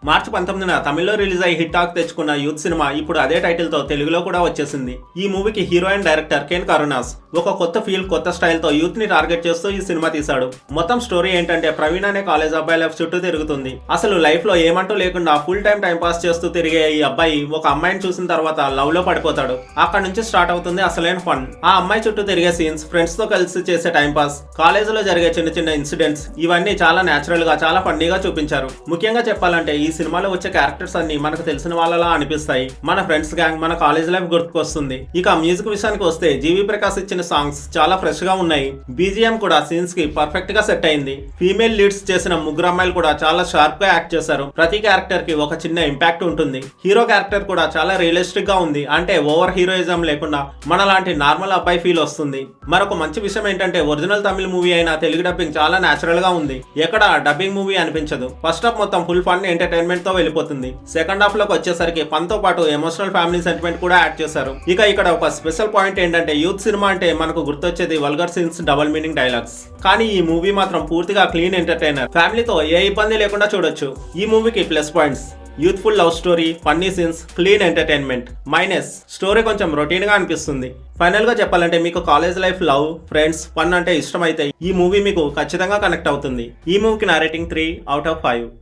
మార్చి 19న తమిళ్లో రిలీజ్ అయ్యి hit talk తెచ్చుకున్న యూత్ సినిమా ఇప్పుడు అదే టైటిల్ తో తెలుగులో కూడా వచ్చేసింది. ఈ మూవీకి hero and director can Karuna's ఒక కొత్త ఫీల్, కొత్త స్టైల్ తో యూత్ ని టార్గెట్ చేస్తూ ఈ సినిమా తీశాడు. మొత్తం స్టోరీ ఏంటంటే ప్రవీణ్ అనే కాలేజ్ అబ్బాయి లైఫ్ చుట్టూ తిరుగుతుంది. అసలు లైఫ్ లో ఏమంటూ లేకుండా ఫుల్ టైం పాస్ చేస్తూ తిరిగే ఈ అబ్బాయి ఒక అమ్మాయిని చూసిన తర్వాత లవ్ లో పడిపోతాడు. అక్కడ నుంచి స్టార్ట్ అవుతుంది అసలైన ఫన్. ఆ అమ్మాయి చుట్టూ తిరిగే సీన్స్, ఫ్రెండ్స్ తో కలిసి చేసే టైం పాస్, కాలేజ్ లో జరిగే చిన్న చిన్న ఇన్సిడెంట్స్, ఇవన్నీ చాలా నేచురల్ గా, చాలా ఫన్నీగా చూపించారు. ముఖ్యంగా చెప్పాలంటే ఈ సినిమాలో వచ్చే క్యారెక్టర్స్ అన్ని మనకు తెలిసిన వాళ్ళలా అనిపిస్తాయి. మన ఫ్రెండ్స్ గ్యాంగ్, మన కాలేజ్ లైఫ్ గుర్తుకొస్తుంది. ఇక మ్యూజిక్ విషయానికి వస్తే జీవి ప్రకాష్ ఇచ్చిన సాంగ్స్ చాలా ఫ్రెష్ గా ఉన్నాయి. బీజిఎం కూడా సీన్స్ కి పర్ఫెక్ట్ గా సెట్ అయింది. ఫీమేల్ లీడ్స్ చేసిన ముగ్గురు అమ్మాయిలు కూడా చాలా షార్ప్ గా యాక్ట్ చేశారు. ప్రతి క్యారెక్టర్ కి ఒక చిన్న ఇంపాక్ట్ ఉంటుంది. హీరో క్యారెక్టర్ కూడా చాలా రియలిస్టిక్ గా ఉంది. అంటే ఓవర్ హీరోయిజం లేకుండా మనలాంటి నార్మల్ అబ్బాయి ఫీల్ వస్తుంది. మరొక మంచి విషయం ఏంటంటే ఒరిజినల్ తమిళ మూవీ అయినా తెలుగు డబ్బింగ్ చాలా నేచురల్ గా ఉంది. ఎక్కడ డబ్బింగ్ మూవీ అనిపించదు. ఫస్ట్ హాఫ్ మొత్తం ఫుల్ ఫన్ ఎంటర్టైన్మెంట్ తో వెళ్ళిపోతుంది. సెకండ్ హాఫ్ లోకి వచ్చేసరికి ఫన్ తో పాటు ఎమోషనల్ ఫ్యామిలీ సెంటిమెంట్ కూడా యాడ్ చేశారు. ఇక ఇక్కడ ఒక స్పెషల్ పాయింట్ ఏంటంటే యూత్ సినిమా అంటే మనకు గుర్తొచ్చేది vulgar scenes, double meaning dialogues. కానీ ఈ మూవీ మాత్రం పూర్తిగా క్లీన్ ఎంటర్టైనర్. ఫ్యామిలీతో ఏ ఇబ్బంది లేకుండా చూడొచ్చు. ఈ మూవీకి plus points: youthful love story, funny scenes, clean entertainment. Minus: story కొంచెం రొటీన్ గా అనిపిస్తుంది. ఫైనల్ గా చెప్పాలంటే మీకు college life, love, friends, fun అంటే ఇష్టమైతే ఈ మూవీ మీకు ఖచ్చితంగా కనెక్ట్ అవుతుంది. ఈ మూవీకి నా రేటింగ్ 3/5.